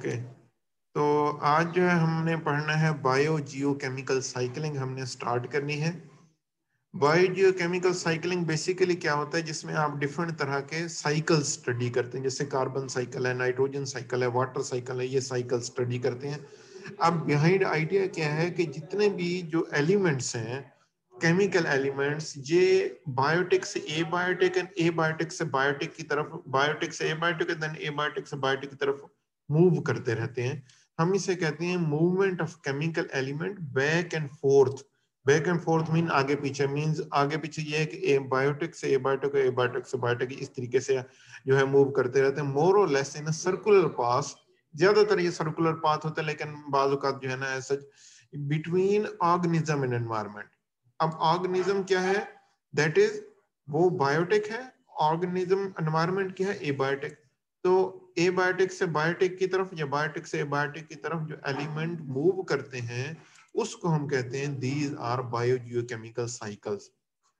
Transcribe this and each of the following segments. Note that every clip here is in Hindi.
ओके, तो आज जो है हमने पढ़ना है बायो जियो केमिकल साइकिलिंग, हमने स्टार्ट करनी है। बायो जियो केमिकल साइकिलिंग बेसिकली क्या होता है, जिसमें आप डिफरेंट तरह के साइकिल स्टडी करते हैं, जैसे कार्बन साइकिल है, नाइट्रोजन साइकिल है, वाटर साइकिल है, ये साइकिल स्टडी करते हैं। अब बिहाइंड आइडिया क्या है कि जितने भी जो एलिमेंट्स हैं, केमिकल एलिमेंट्स, ये बायोटिक से abiotic and abiotic से बायोटिक की तरफ, बायोटिक से abiotic and then abiotic से बायोटिक की तरफ मूव करते रहते हैं। हम इसे कहते हैं movement of chemical element back and fourth. Back and fourth mean आगे पीछे, मीन्स आगे पीछे ये है कि ए बायोटिक से ए बायोटिक, ए बायोटिक से बायोटिक, इस तरीके से जो है मूव करते रहते हैं, मोर और लेस इन सर्कुलर पाथ। ज्यादातर ये सर्कुलर पाथ होता है, लेकिन बाजू का जो है ना ऐसा बिटवीन ऑर्गेनिज्म एंड एनवायरनमेंट। अब ऑर्गेनिज्म क्या है, दैट इज वो बायोटिक है, ऑर्गेनिज्म एनवायरनमेंट क्या है, एबायोटिक। तो एबायोटिक से बायोटिक की तरफ या बायोटिक से एबायोटिक की तरफ जो एलिमेंट मूव करते हैं उसको हम कहते हैं these are biogeochemical cycles.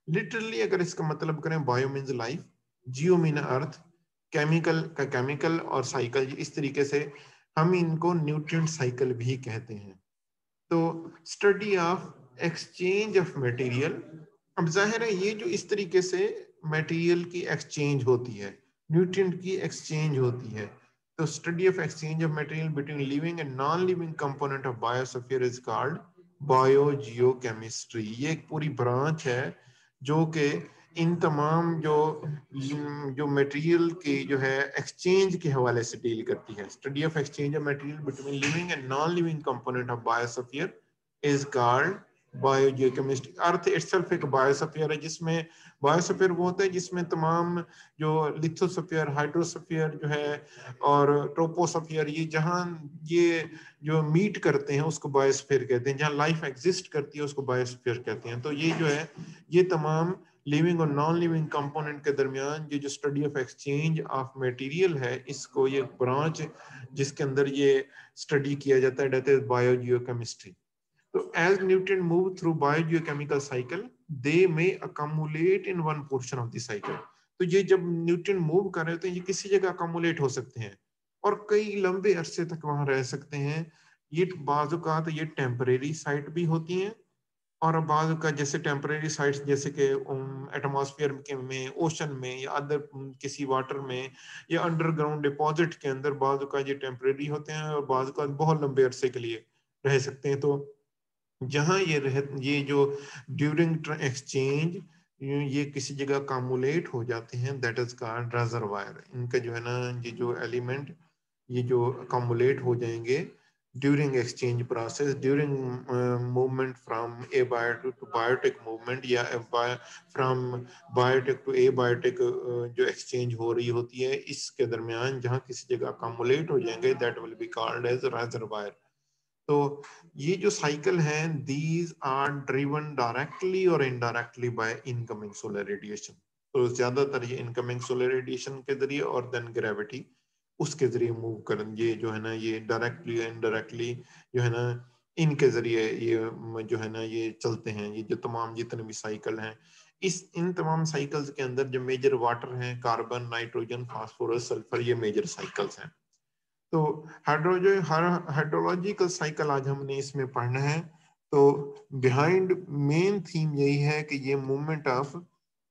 Literally अगर इसका मतलब करें, bio means life, geo mean earth, chemical का केमिकल और साइकिल, इस तरीके से हम इनको न्यूट्रिएंट साइकिल भी कहते हैं। तो study of exchange of material, अब जाहिर है ये जो इस तरीके से मटेरियल की एक्सचेंज होती है, न्यूट्रिएंट की एक्सचेंज होती है, तो study of exchange of material between living and non living component of biosphere is called biogeochemistry. ये एक पूरी ब्रांच है जो कि इन तमाम जो मटेरियल की जो है एक्सचेंज के हवाले से डील करती है। Study of exchange of material between living and non living component of biosphere is called biogeochemistry. Earth itself एक बायोस्फीयर है, जिसमें बायोस्फीयर वो होता है जिसमें तमाम जो लिथोस्फीयर, हाइड्रोस्फीयर जो है और ट्रोपोस्फीयर, ये जहां ये जो मीट करते हैं उसको बायोस्फीयर कहते हैं, जहां लाइफ एग्जिस्ट करती है उसको बायोस्फीयर कहते हैं। तो ये जो है ये तमाम लिविंग और नॉन लिविंग कंपोनेंट के दरमियान ये जो study of exchange of material है, इसको ये ब्रांच जिसके अंदर ये स्टडी किया जाता है, दैट इज बायोजियोकेमिस्ट्री। तो as nutrient move through biogeochemical cycle, they may accumulate in one portion of the cycle। तो ये जब न्यूट्रिएंट मूव कर रहे होते हैं, ये किसी जगह अकमुलेट हो सकते हैं और कई लंबे अरसे तक वहां रह सकते हैं। ये बाजू का तो ये टेम्परेरी साइट भी होती हैं, और बाजू का जैसे टेम्परेरी साइट्स जैसे कि एटमॉस्फेयर के में, ओशन में, या अदर किसी वाटर में, या अंडरग्राउंड डिपॉजिट के अंदर बाजू का ये टेम्परेरी होते हैं और बाजू का बहुत लंबे अरसे के लिए रह सकते हैं। तो जहां ये जो ड्यूरिंग एक्सचेंज ये किसी जगह कामुलेट हो जाते हैं, दैट इज कॉल्ड रेजर्वायर। इनका जो है ना ये जो एलिमेंट ये जो कामुलेट हो जाएंगे during exchange process, during movement from abiotic to biotic movement, या from biotic to abiotic जो एक्सचेंज हो रही होती है, इसके दरमियान जहां किसी जगह कामुलेट हो जाएंगे, that will be called as reservoir. तो ये जो साइकिल है, दीज आर ड्रिवन डायरेक्टली और indirectly by incoming solar radiation. तो ज्यादातर ये इनकमिंग सोलर रेडिएशन के जरिए और देन ग्रेविटी उसके जरिए मूव कर, ये जो है ना ये डायरेक्टली इनडायरेक्टली जो है ना इनके जरिए ये जो है ना ये चलते हैं। ये जो तमाम जितने भी साइकिल हैं, इस इन तमाम साइकिल्स के अंदर जो मेजर वाटर हैं, कार्बन, नाइट्रोजन, फास्फोरस, सल्फर, ये मेजर साइकिल्स हैं। तो हाइड्रोलॉजिकल साइकिल आज हमने इसमें पढ़ना है। तो बिहाइंड मेन थीम यही है कि ये मूवमेंट ऑफ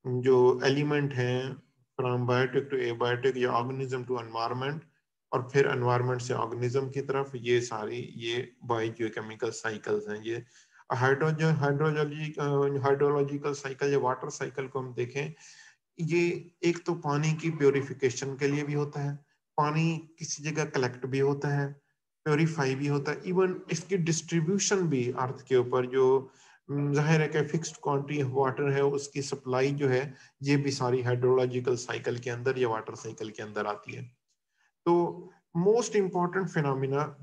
जो एलिमेंट है फ्रॉम बायोटिक टू एबायोटिक, या ऑर्गेनिज्म टू एनवायरनमेंट, और फिर एनवायरनमेंट से ऑर्गेनिज्म की तरफ, ये सारी ये बायोजियोकेमिकल साइकिल्स हैं। ये हाइड्रोलॉजिकल साइकिल या वाटर साइकिल को हम देखें, ये एक तो पानी की प्योरिफिकेशन के लिए भी होता है, पानी किसी जगह कलेक्ट भी होता है, प्योरीफाई भी होता है, इवन इसकी डिस्ट्रीब्यूशन भी अर्थ के ऊपर जो जाहिर है कि फिक्स्ड क्वांटिटी ऑफ वाटर है, उसकी सप्लाई जो है ये भी सारी हाइड्रोलॉजिकल साइकिल के अंदर या वाटर साइकिल के अंदर आती है। तो मोस्ट इंपॉर्टेंट फिनोमिना,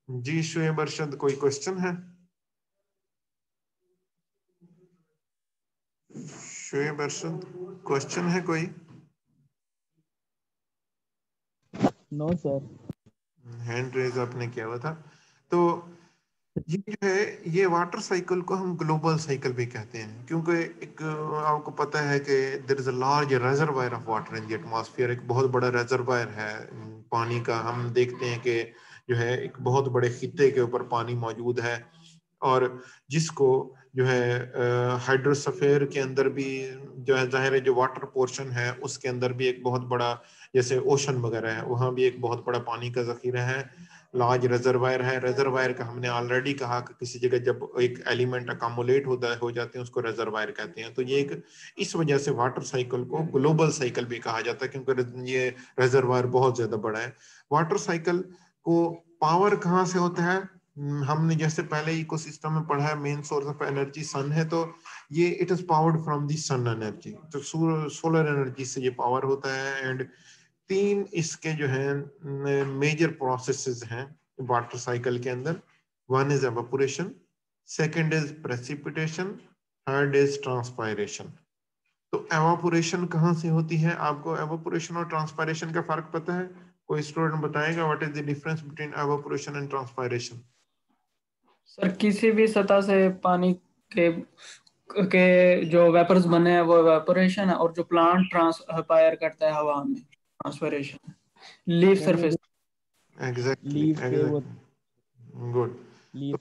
जी शुएब अरशद कोई क्वेश्चन है? शुएब अरशद क्वेश्चन है कोई? No sir. हैंड रेज आपने किया हुआ था। तो ये जो है ये वाटर साइकिल को हम ग्लोबल साइकिल भी कहते हैं, क्योंकि एक आपको पता है कि there is a large reservoir of water in the atmosphere. एक बहुत बड़ा रेजर्वायर है पानी का। हम देखते हैं कि जो है एक बहुत बड़े खित्ते के ऊपर पानी मौजूद है, और जिसको जो है हाइड्रोस्फीयर के अंदर भी जो है जाहिर है जो वाटर पोर्शन है उसके अंदर भी एक बहुत बड़ा, जैसे ओशन वगैरह है वहाँ भी एक बहुत बड़ा पानी का जखीरा है, लार्ज रिजर्वायर है। रिजर्वायर का हमने ऑलरेडी कहा कि किसी जगह जब एक एलिमेंट अकामुलेट हो जाते हैं उसको रिजर्वायर कहते हैं। तो ये एक इस वजह से वाटर साइकिल को ग्लोबल साइकिल भी कहा जाता है, क्योंकि ये रिजर्वायर बहुत ज्यादा बड़ा है। वाटर साइकिल को पावर कहाँ से होता है? हमने जैसे पहले इकोसिस्टम में पढ़ा है, main source of energy sun है, तो ये it is powered from the sun energy, तो सोलर एनर्जी से ये पावर होता है। एंड तीन इसके जो है मेजर प्रोसेसेस हैं वाटर साइकिल के अंदर। One is evaporation, second is precipitation, third is transpiration. तो एवापोरेशन कहाँ से होती है? आपको एवापोरेशन और ट्रांसपायरेशन का फर्क पता है? कोई स्टूडेंट बताएगा what is the difference between evaporation and transpiration? Sir किसी भी सतह से पानी के जो वेपर्स बने हैं वो एवापोरेशन है, और जो प्लांट ट्रांसपायर करता है हवा में, ट्रांसपिरेशन है। Leaf sir surface. Exactly leave के वो एग्जैक्टली, गुड। लीव।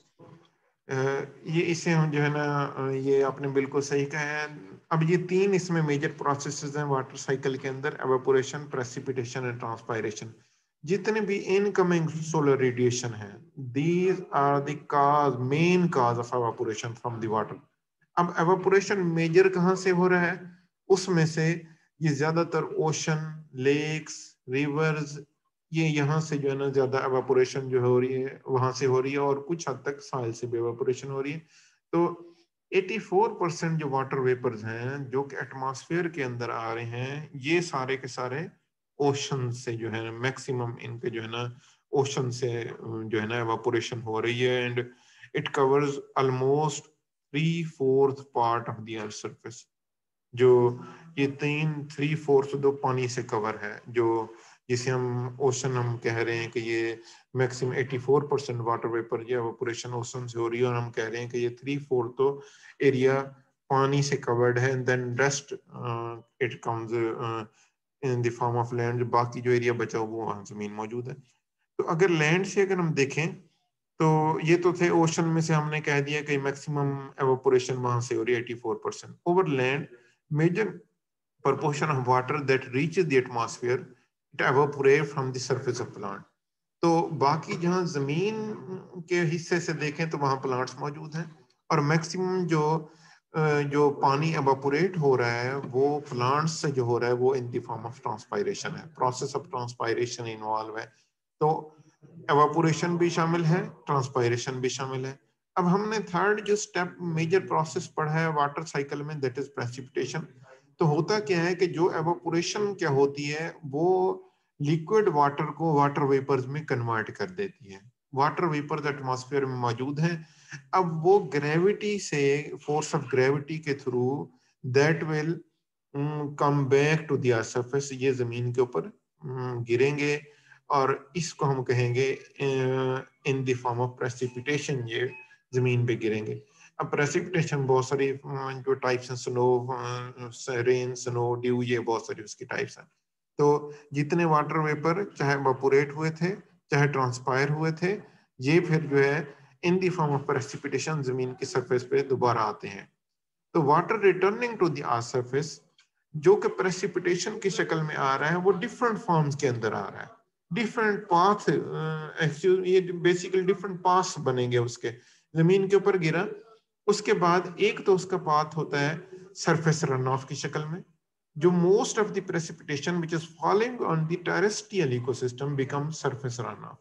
ये इसे हम जो है ना ये आपने बिल्कुल सही कहा है। अब ये तीन इसमें मेजर प्रोसेसेस हैं वाटर साइकिल के अंदर, एवापोरेशन, प्रेसिपिटेशन एंड ट्रांसपायरेशन। जितने भी इनकमिंग सोलर रेडिएशन है, these are the cause, main cause of evaporation from the water. अब एवापोरेशन मेजर कहाँ से हो रहा है? उसमें से ये ज्यादातर ओशन, लेक्स, रिवर्स, ये यहाँ से जो है ना ज्यादा एवापोरेशन जो हो रही है वहां से हो रही है, और कुछ हद तक साइल से भी एवापोरेशन हो रही है। तो 84% जो वाटर वेपर्स हैं जो कि एटमॉस्फेयर के अंदर आ रहे हैं, ये सारे के सारे ओशन से जो है ना मैक्सिमम इनके जो है ना ओशन से जो है ना एवापोरेशन हो रही है। And it covers almost 3/4 part of the earth surface. जो ये 3/4 दो पानी से कवर है, जो जिसे हम ओशन हम कह रहे हैं कि ये मैक्सिमम 84% वाटर वेपर जो एवापोरेशन ओशन से हो रही है, और हम कह रहे हैं कि ये 3/4 तो एरिया पानी से कवर्ड है, and then rest it comes in the form of land. बाकी जो एरिया बचा हुआ वो वहां जमीन मौजूद है। तो अगर लैंड से अगर हम देखें तो ये तो थे ओशन में से हमने कह दिया कि मैक्सिमम एवापोरेशन वहां से हो रही है 84%। Over land major proportion of water that reaches the atmosphere it evaporate from the surface of plant। तो बाकी जहाँ जमीन के हिस्से से देखें तो वहाँ प्लांट्स मौजूद हैं, और मैक्सिमम जो पानी एवापोरेट हो रहा है वो प्लांट्स से जो हो रहा है वो इन द फॉर्म ऑफ ट्रांसपायरेशन है, प्रोसेस ऑफ ट्रांसपायरेशन इन्वॉल्व है। तो एवापोरेशन भी शामिल है, ट्रांसपायरेशन भी शामिल है। अब हमने थर्ड जो स्टेप मेजर प्रोसेस पढ़ा है वाटर साइकिल में, दैट इज प्रेसिपिटेशन। तो होता क्या है कि जो एवापोरेशन क्या होती है वो लिक्विड वाटर को वाटर वेपर्स में कन्वर्ट कर देती है। वाटर वेपर्स एटमॉस्फेयर में मौजूद हैं, अब वो ग्रेविटी से, फोर्स ऑफ ग्रेविटी के through that will come back to the surface, ये जमीन के ऊपर गिरेंगे, और इसको हम कहेंगे in the form of precipitation, ये जमीन पे गिरेंगे। अब प्रेसिपिटेशन बहुत सारी जो टाइप्स हैं, स्नो, रेन, स्नो, ड्यू, ये बहुत सारी उसकी टाइप्स हैं। तो जितने वाटर वेपर चाहे एवापोरेट हुए थे चाहे ट्रांसपायर हुए थे, ये फिर जो है in the form of precipitation जमीन की सरफेस पे दोबारा आते हैं। तो water returning to the earth surface जो कि प्रेसिपिटेशन की शक्ल में आ रहा है वो डिफरेंट फॉर्म्स के अंदर आ रहा है, डिफरेंट पाथ, ये बेसिकली डिफरेंट पाथ्स बनेंगे उसके। जमीन के ऊपर गिरा, उसके बाद एक तो उसका पाथ होता है सरफेस रन ऑफ की शक्ल में, जो most of the precipitation which is falling on the terrestrial ecosystem become surface run of.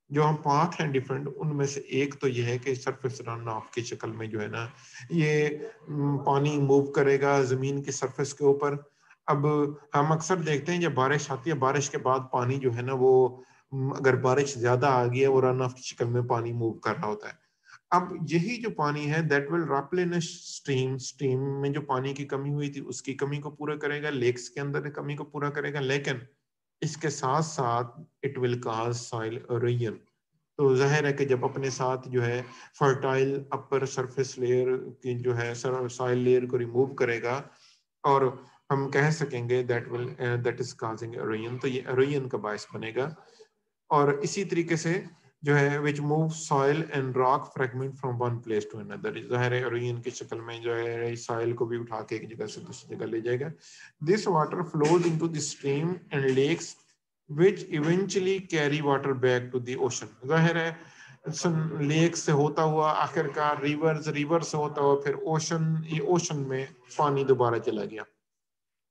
जो हम पाथ हैं डिफरेंट, उनमें से एक तो यह है कि सरफेस रन ऑफ की शक्ल में जो है ना ये पानी मूव करेगा जमीन की सरफेस के ऊपर। अब हम अक्सर देखते हैं जब बारिश आती है, बारिश के बाद पानी जो है ना वो अगर बारिश ज्यादा आ गई है वो रन ऑफ की शक्ल में पानी मूव कर रहा होता है। अब यही जो पानी है that will replenish stream, stream में जो पानी की कमी हुई थी उसकी कमी को पूरा करेगा, लेक्स के अंदर कमी को पूरा करेगा, लेकिन इसके साथ साथ it will cause soil erosion. तो जाहिर है कि जब अपने साथ जो है फर्टाइल अपर सरफेस लेयर की जो है सॉइल लेयर को रिमूव करेगा, और हम कह सकेंगे दैट इज कॉजिंग इरोजन, तो ये इरोजन का बायस बनेगा। और इसी तरीके से जो है which move soil and rock fragment from one place to another, ज़ाहिर है रेन की शक्ल में जो है सॉइल को भी उठा के एक जगह से दूसरी जगह ले जाएगा। This water flows into the stream and lakes which eventually carry water back to the ocean. ज़ाहिर है लेक से होता हुआ आखिरकार रिवर से होता हुआ फिर ओशन में पानी दोबारा चला गया,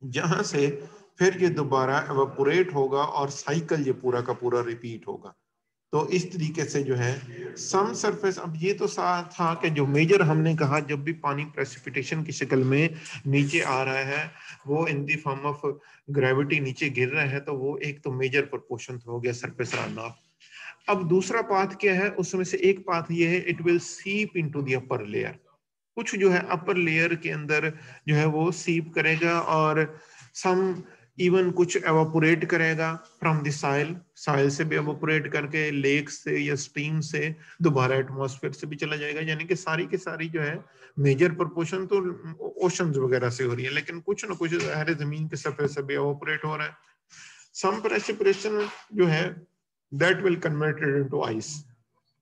जहां से फिर ये दोबारा एवापोरेट होगा और साइकिल ये पूरा का पूरा रिपीट होगा। तो इस तरीके से जो है सम सरफेस, अब ये तो था कि जो मेजर हमने कहा जब भी पानी प्रेसिपिटेशन की शक्ल में नीचे आ रहा है, वो इन दी फॉर्म ऑफ ग्रेविटी नीचे गिर रहा है, तो वो एक तो मेजर प्रोपोर्शन हो गया सरफेस रन ऑफ। अब दूसरा पाथ क्या है, उसमें से एक पाथ ये है इट विल सीप इनटू द अपर लेयर। कुछ जो है अपर लेयर के अंदर जो है वो सीप करेगा और सम इवन कुछ एवापोरेट करेगा फ्रॉम द साइल से भी एवापोरेट करके लेक से या स्ट्रीम से दोबारा एटमॉस्फेयर से भी चला जाएगा। यानी कि सारी की सारी जो है मेजर प्रोपोर्शन तो ओशंस वगैरह से हो रही है, लेकिन कुछ ना कुछ हर जमीन के सतह से भी एवापोरेट हो रहा है। सम प्रेसिपिटेशन जो है that will converted into ice,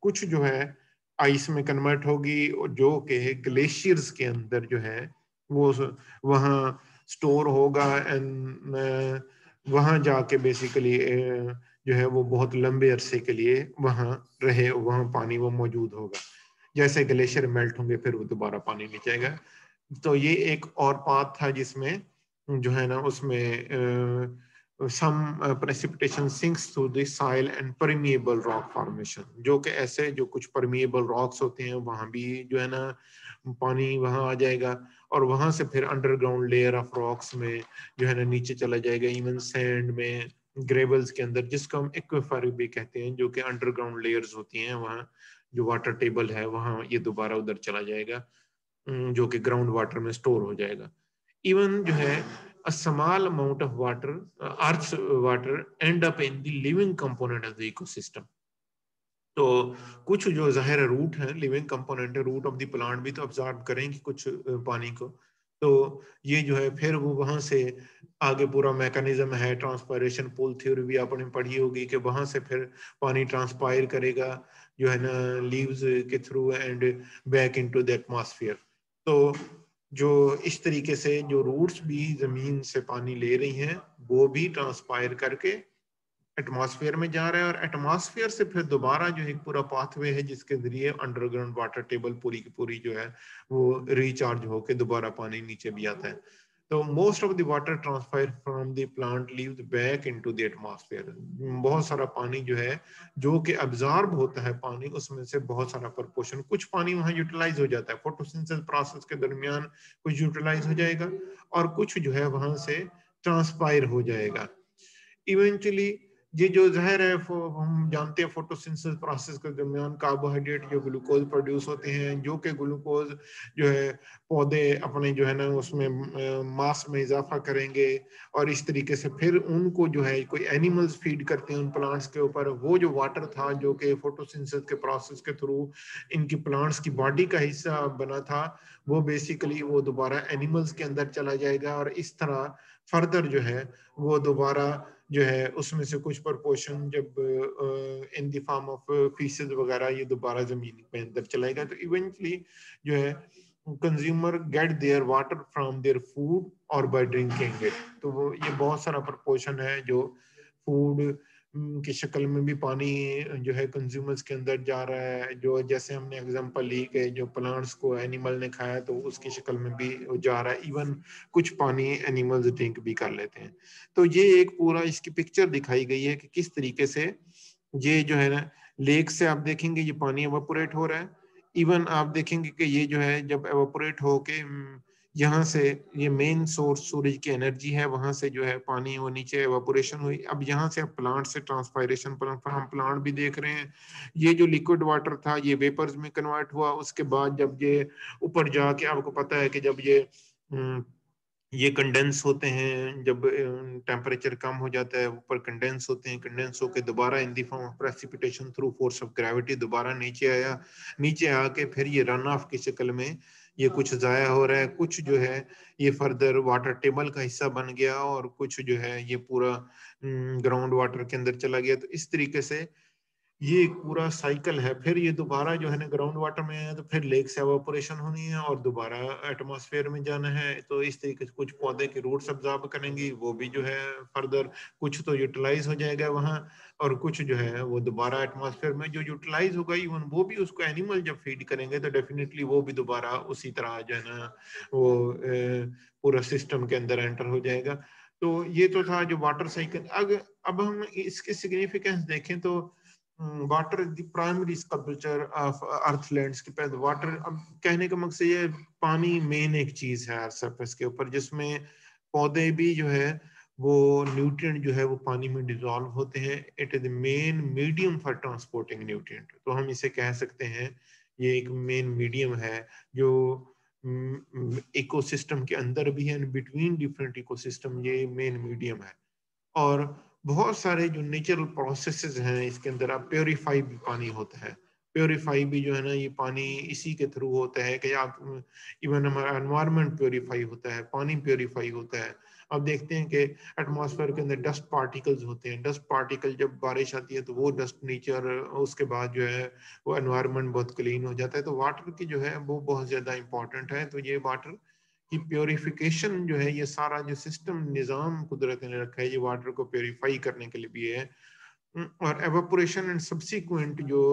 कुछ जो है आइस में कन्वर्ट होगी, जो कि ग्लेशियर्स के अंदर जो है वो वहाँ स्टोर होगा एंड वहाँ जाके बेसिकली जो है वो बहुत लंबे अरसे के लिए वहाँ रहे, वहाँ पानी वो मौजूद होगा। जैसे ग्लेशियर मेल्ट होंगे फिर वो दोबारा पानी नीचे आएगा। तो ये एक और पाथ था जिसमें जो है ना उसमें some precipitation sinks through the soil and permeable rock formation, जो कि ऐसे जो कुछ permeable rocks होते हैं वहां भी जो है ना पानी वहां आ जाएगा और वहां से फिर अंडरग्राउंड लेयर ऑफ रॉक्स में जो है ना नीचे चला जाएगा, इवन सैंड में, ग्रेवल्स के अंदर, जिसको हम एक्विफर भी कहते हैं, जो कि अंडरग्राउंड लेयर्स होती हैं वहाँ जो वाटर टेबल है वहां ये दोबारा उधर चला जाएगा, जो कि ग्राउंड वाटर में स्टोर हो जाएगा। इवन जो है a small amount of water, earth's water end up in the living component of the ecosystem। तो कुछ जो जाहिर रूट है, लिविंग कंपोनेंट है, रूट ऑफ द प्लांट भी तो ऑब्जॉर्ब करेंगे कुछ पानी को। तो ये जो है फिर वो वहां से आगे पूरा मैकेनिज्म है, ट्रांसपायरेशन पूल थ्योरी भी आपने पढ़ी होगी कि वहां से फिर पानी ट्रांसपायर करेगा जो है ना लीव्स के through and back into the atmosphere. तो जो इस तरीके से जो रूट्स भी जमीन से पानी ले रही हैं वो भी ट्रांसपायर करके एटमॉस्फेयर में जा रहा है और एटमॉस्फेयर से फिर दोबारा जो एक पूरा पाथवे है जिसके जरिए अंडरग्राउंड वाटर टेबल पूरी की पूरी जो है वो रिचार्ज होके दोबारा पानी नीचे भी आता है। तो most of the water transfer from the plant leaves back into the atmosphere. बहुत सारा पानी जो है जो कि अब्जॉर्ब होता है पानी, उसमें से बहुत सारा प्रोपोर्शन, कुछ पानी वहां यूटिलाइज हो जाता है फोटोसिंथेसिस प्रोसेस के दरमियान, कुछ यूटिलाइज हो जाएगा और कुछ जो है वहां से ट्रांसपायर हो जाएगा। इवेंचुअली ये जो जहर है हम जानते हैं फोटोसिंथेसिस प्रोसेस के दरमियान कार्बोहाइड्रेट जो ग्लूकोज प्रोड्यूस होते हैं, जो कि ग्लूकोज जो है पौधे अपने जो है ना उसमें मास में इजाफा करेंगे और इस तरीके से फिर उनको जो है कोई एनिमल्स फीड करते हैं उन प्लांट्स के ऊपर। वो जो वाटर था जो कि फोटोसिंथेसिस के प्रोसेस के थ्रू इनकी प्लांट्स की बॉडी का हिस्सा बना था, वो बेसिकली वो दोबारा एनिमल्स के अंदर चला जाएगा और इस तरह फर्दर जो है वो दोबारा जो है उसमें से कुछ प्रोपोर्शन जब इन द फॉर्म ऑफ फीसेस वगैरह ये दोबारा जमीन में अंदर चलाएगा। तो इवेंचुअली जो है consumer get their water from their food और बाय ड्रिंकिंग इट। तो वो ये बहुत सारा प्रोपोर्शन है जो फूड की शक्ल में भी पानी जो है कंज्यूमर्स के अंदर जा रहा है, जो जैसे हमने एग्जांपल ली कि जो प्लांट्स को एनिमल ने खाया तो उसकी शक्ल में भी जा रहा है, इवन कुछ पानी एनिमल्स ड्रिंक भी कर लेते हैं। तो ये एक पूरा इसकी पिक्चर दिखाई गई है कि किस तरीके से ये जो है ना लेक से आप देखेंगे ये पानी एवापोरेट हो रहा है। इवन आप देखेंगे कि ये जो है जब एवापोरेट होके यहाँ से ये मेन सोर्स सूरज की एनर्जी है, वहां से जो है पानी वो नीचे एवापोरेशन हुई। अब यहाँ से प्लांट से ट्रांसपायरेशन पर हम प्लांट भी देख रहे हैं। ये जो लिक्विड वाटर था ये वेपर्स में कन्वर्ट हुआ, उसके बाद जब ये ऊपर जाके आपको पता है कि जब ये कंडेंस होते हैं, जब टेम्परेचर कम हो जाता है ऊपर कंडेंस होते हैं, कंडेंस होकर दोबारा in the form of precipitation through force of gravity दोबारा नीचे आया, नीचे आके फिर ये रन ऑफ की शक्ल में ये कुछ जाया हो रहा है, कुछ जो है ये फर्दर वाटर टेबल का हिस्सा बन गया और कुछ जो है ये पूरा ग्राउंड वाटर के अंदर चला गया। तो इस तरीके से ये एक पूरा साइकिल है। फिर ये दोबारा जो है ना ग्राउंड वाटर में है तो फिर लेक से एवापोरेशन होनी है और दोबारा एटमॉस्फेयर में जाना है। तो इस तरीके से कुछ पौधे के रूट्स अब्जॉर्ब करेंगी, वो भी जो है फर्दर कुछ तो यूटिलाइज हो जाएगा वहाँ, और कुछ जो है वो दोबारा एटमॉस्फेयर में जो यूटिलाइज होगा, इवन वो भी उसको एनिमल जब फीड करेंगे तो डेफिनेटली वो भी दोबारा उसी तरह जो है ना वो पूरा सिस्टम के अंदर एंटर हो जाएगा। तो ये तो था जो वाटर साइकिल। अब हम इसके सिग्निफिकेंस देखें तो water is the primary sculpture of earth landscape. Water, अब कहने का मकसद ये, पानी मेन एक चीज है अर्थ सरफेस के ऊपर, जिसमें पौधे भी जो है वो न्यूट्रिएंट जो है वो पानी में डिजोल्व होते हैं। It is the main medium for transporting nutrient. तो हम इसे कह सकते हैं ये एक मेन मीडियम है जो इकोसिस्टम के अंदर भी है, बिटवीन डिफरेंट इकोसिस्टम ये मेन मीडियम है। और बहुत सारे जो नेचुरल प्रोसेसेस हैं इसके अंदर, आप प्योरीफाई भी पानी होता है। प्योरीफाई भी जो है ना ये पानी इसी के थ्रू होता है कि आप, इवन हमारा एनवायरनमेंट प्योरीफाई होता है, पानी प्योरीफाई होता है। अब देखते हैं कि एटमॉस्फेयर के अंदर डस्ट पार्टिकल्स होते हैं। डस्ट पार्टिकल जब बारिश आती है तो वो डस्ट नेचर, उसके बाद जो है वो एनवायरनमेंट बहुत क्लीन हो जाता है। तो वाटर की जो है वो बहुत ज्यादा इंपॉर्टेंट है। तो ये वाटर कि प्योरिफिकेशन जो है, ये सारा जो सिस्टम निज़ाम कुदरत ने रखा है, ये वाटर को प्योरीफाई करने के लिए भी है। और एवापोरेशन एंड सब्सिक्वेंट जो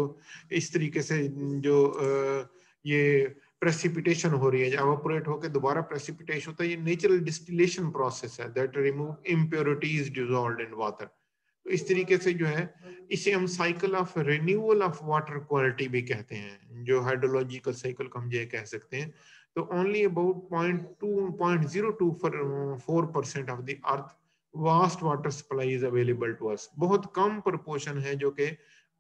इस तरीके से जो ये प्रेसिपिटेशन हो रही है, एवापोरेट होकर दोबारा प्रेसिपिटेशन होता है, ये नेचुरल डिस्टिलेशन प्रोसेस है that remove impurities dissolved in water. तो इस तरीके से जो है इसे हम cycle of renewal of water quality भी कहते हैं, जो हाइड्रोलॉजिकल साइकिल को हम ये कह सकते हैं। तो only about 0.02 4% of the earth vast water supply is available to us. बहुत कम प्रोपोर्शन है जो कि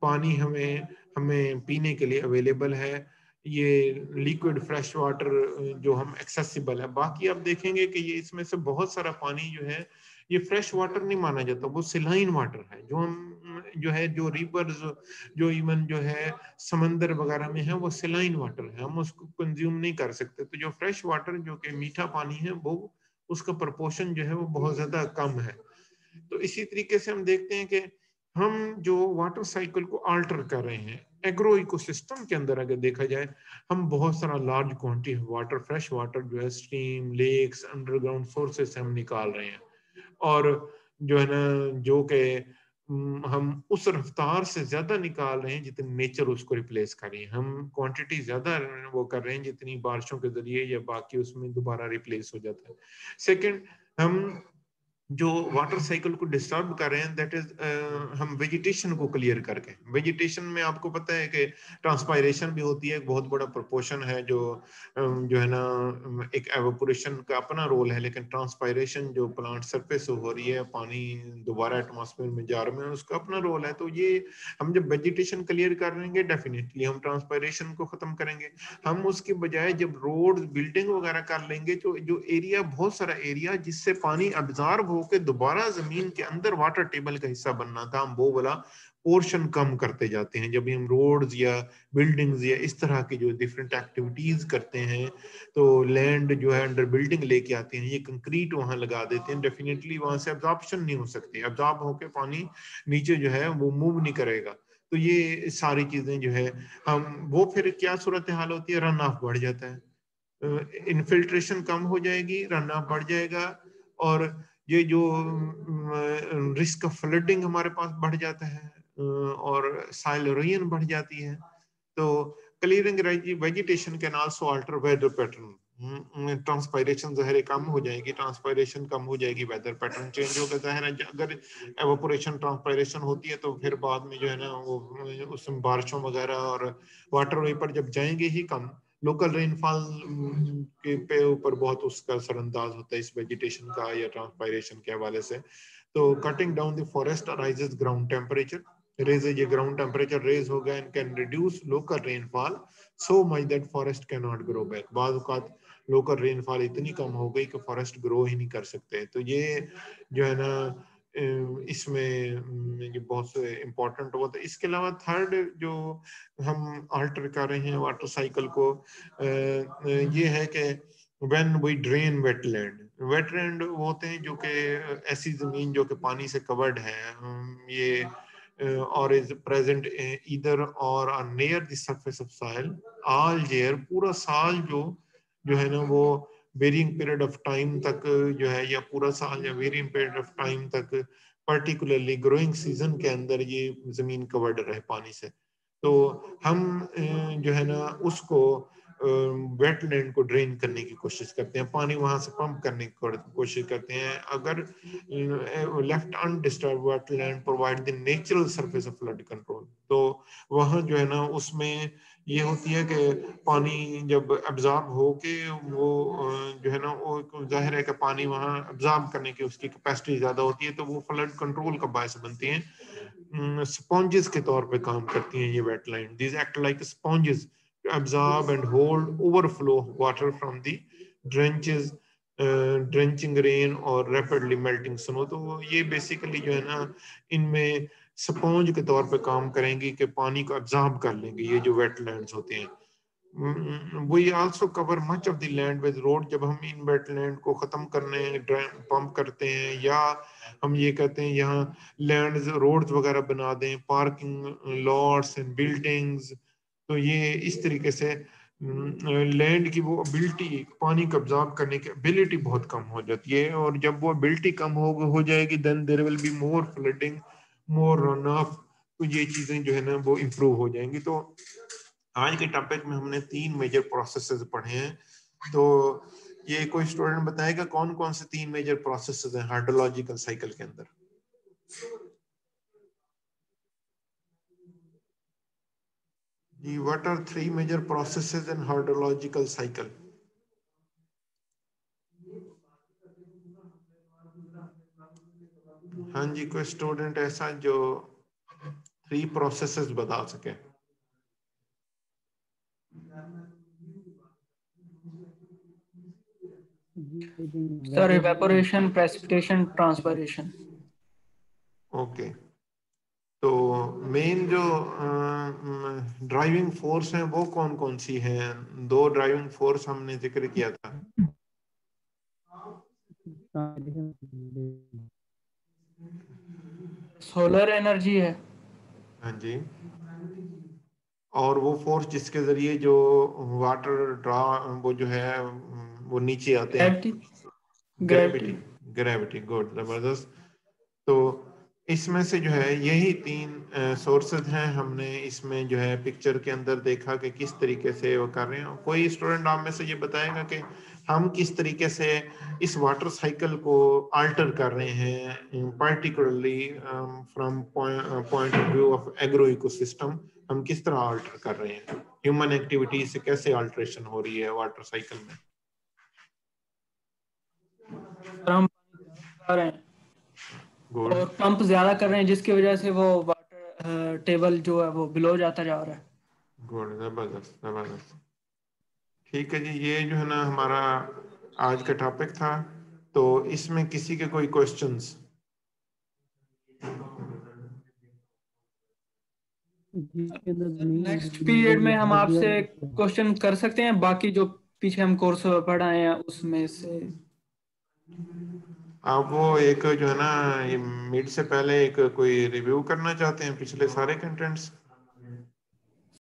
पानी हमें हमें पीने के लिए अवेलेबल है, ये लिक्विड फ्रेश वाटर जो हम एक्सेसिबल है। बाकी आप देखेंगे कि ये इसमें से बहुत सारा पानी जो है ये फ्रेश वाटर नहीं माना जाता, वो सिलाइन वाटर है जो हम जो है जो रिवर्स जो इवन जो है समंदर वगैरह में है वो सिलाइन वाटर है, हम उसको कंज्यूम नहीं कर सकते। तो जो फ्रेश वाटर जो कि मीठा पानी है वो उसका प्रोपोर्शन जो है वो बहुत ज्यादा कम है। तो इसी तरीके से हम देखते हैं कि हम जो वाटर साइकिल को अल्टर कर रहे हैं एग्रो इकोसिस्टम के अंदर, अगर देखा जाए हम बहुत सारा large quantity water, fresh water जो है स्ट्रीम, लेक्स, अंडरग्राउंड सोर्सेस से हम निकाल रहे हैं। और जो है ना जो कि हम उस रफ्तार से ज्यादा निकाल रहे हैं जितनी नेचर उसको रिप्लेस कर रही है। हम क्वांटिटी ज्यादा वो कर रहे हैं जितनी बारिशों के जरिए या बाकी उसमें दोबारा रिप्लेस हो जाता है। सेकंड, हम जो वाटर साइकिल को डिस्टर्ब कर रहे हैं दैट इज हम वेजिटेशन को क्लियर करके। वेजिटेशन में आपको पता है कि ट्रांसपायरेशन भी होती है, एक बहुत बड़ा प्रोपोर्शन है जो है ना एक एवापोरेशन का अपना रोल है, लेकिन ट्रांसपायरेशन जो प्लांट सरफेस हो रही है, पानी दोबारा एटमॉस्फेयर में जा रहे हैं, उसका अपना रोल है। तो ये हम जब वेजिटेशन क्लियर कर लेंगे डेफिनेटली हम ट्रांसपायरेशन को खत्म करेंगे। हम उसके बजाय जब रोड बिल्डिंग वगैरह कर लेंगे तो जो एरिया, बहुत सारा एरिया जिससे पानी अब्जॉर्ब होकर दोबारा जमीन के अंदर वाटर टेबल का हिस्सा बनना था, हम वो वाला पोर्शन कम करते जाते हैं। जब हम रोड्स या बिल्डिंग्स या इस तरह की जो डिफरेंट एक्टिविटीज करते हैं तो लैंड जो है अंडर बिल्डिंग लेके आते हैं, ये कंक्रीट वहां लगा देते हैं, डेफिनेटली वहां से अब्जॉर्प्शन नहीं हो सकती, अब्जॉर्ब होकर पानी नीचे जो है वो मूव नहीं करेगा। तो ये सारी चीजें जो है हम वो फिर क्या सूरत हाल होती है, रन ऑफ बढ़ जाता है, इन्फिल्ट्रेशन कम हो जाएगी, रन ऑफ बढ़ जाएगा, और ये जो रिस्क ऑफ फ्लडिंग हमारे पास बढ़ जाता है, और साइल इरोजन बढ़ जाती है। तो clearing vegetation can also alter weather pattern. Transpiration ज़ाहिर कम हो जाएगी, ट्रांसपायरेशन कम हो जाएगी, वेदर पैटर्न चेंज होगा। ज़ाहिर है अगर एवापोरेशन ट्रांसपायरेशन होती है तो फिर बाद में जो है ना वो उसमें बारिशों वगैरह और वाटर वेपर जब जाएंगे ही कम, लोकल रेनफॉल के पे ऊपर बहुत उसका असरअंदाज होता है इस वेजिटेशन का या ट्रांसपायरेशन के हवाले से। तो cutting down the forest rises ground temperature, raise ये ground temperature raise होगा and can reduce local rainfall so much that forest cannot grow back। बाद औकात local rainfall इतनी कम हो गई कि forest grow ही नहीं कर सकते। तो ये जो है ना इसमें ये बहुत इम्पोर्टेंट हुआ था। इसके अलावा थर्ड जो हम अल्टर कर रहे हैं वाटर साइकिल को, ये है कि when we drain wetland, wetland वो होते हैं जो कि ऐसी जमीन जो कि पानी से कवर्ड है, ये or is present either or near the surface of soil all year, पूरा साल जो है ना वो वेरिंग पीरियड ऑफ टाइम तक जो है, या पूरा साल या वेरिंग पीरियड ऑफ टाइम तक, पर्टिकुलरली ग्रोइंग सीजन के अंदर ये जमीन कवर्ड रहे पानी से। तो हम जो है ना उसको वेटलैंड को ड्रेन करने की कोशिश करते हैं, पानी वहां से पंप करने की कोशिश करते हैं। अगर left undisturbed wetland provide the natural surface of flood control, तो वहाँ जो है ना उसमें ये होती है कि पानी जब एब्जॉर्ब हो के वो जो है ना वो जाहिर है कि पानी वहाँ एब्जॉर्ब करने की उसकी कैपेसिटी ज्यादा होती है, तो वो फ्लड कंट्रोल का बायस बनती हैं। स्पॉन्जेस के तौर पे काम करती हैं ये wetland. These act like sponges to absorb and hold overflow of water from the drenches, drenching rain or rapidly melting snow। तो ये बेसिकली जो है ना इनमें स्पॉन्ज के तौर पे काम करेंगी कि पानी को एब्जॉर्ब कर लेंगे ये जो वेटलैंड्स होते हैं। We also cover much of the land with road। जब हम इन वेटलैंड को खत्म करने पंप करते हैं, या हम ये कहते हैं यहाँ लैंड रोड्स वगैरह बना दें, पार्किंग लॉट्स एंड बिल्डिंग्स, तो ये इस तरीके से लैंड की वो एबिलिटी, पानी को एब्जॉर्ब करने की एबिलिटी बहुत कम हो जाती है। और जब वो एबिलिटी कम हो जाएगी, then there will be more flooding, more run off, तो ये चीजें जो है ना वो इम्प्रूव हो जाएंगी। तो आज के टॉपिक में हमने 3 मेजर प्रोसेसेस पढ़े हैं। तो ये कोई स्टूडेंट बताएगा कौन कौन से 3 मेजर प्रोसेसेस हैं हाइड्रोलॉजिकल साइकिल के अंदर? जी, what are 3 major processes in hydrological cycle? हाँ जी, कोई स्टूडेंट ऐसा जो 3 प्रोसेसेस बता सके? Sir evaporation, precipitation, transpiration. Okay, तो मेन जो ड्राइविंग फोर्स है वो कौन कौन सी हैं? 2 ड्राइविंग फोर्स हमने जिक्र किया था। सोलर एनर्जी है। हाँ जी, और वो फोर्स जिसके जरिए जो वाटर ड्रा वो जो है वो नीचे आते हैं, ग्रेविटी। ग्रेविटी। ग्रेविटी, गुड, जबरदस्त। तो इसमें से जो है यही 3 सोर्सेज हैं। हमने इसमें जो है पिक्चर के अंदर देखा कि किस तरीके से वो कर रहे हैं। कोई स्टूडेंट आप में से ये बताएगा कि हम किस तरीके से इस वाटर साइकिल को अल्टर कर रहे हैं, particularly from point of view of agro ecosystem, हम किस तरह अल्टर कर रहे हैं, ह्यूमन एक्टिविटी से कैसे अल्टरेशन हो रही है वाटर साइकिल में? हम कर रहे हैं गुड, और पंप ज्यादा कर रहे हैं, जिसकी वजह से वो वाटर टेबल जो है वो बिलो जाता जा रहा है। गुड, जबरदस्त जबरदस्त। ठीक है जी, ये जो है ना हमारा आज का टॉपिक था। तो इसमें किसी के कोई क्वेश्चंस? नेक्स्ट पीरियड में हम आपसे क्वेश्चन कर सकते हैं, बाकी जो पीछे हम कोर्स पढ़ाए हैं उसमें से। आप वो एक जो है ना मिड से पहले एक कोई रिव्यू करना चाहते हैं पिछले सारे कंटेंट्स?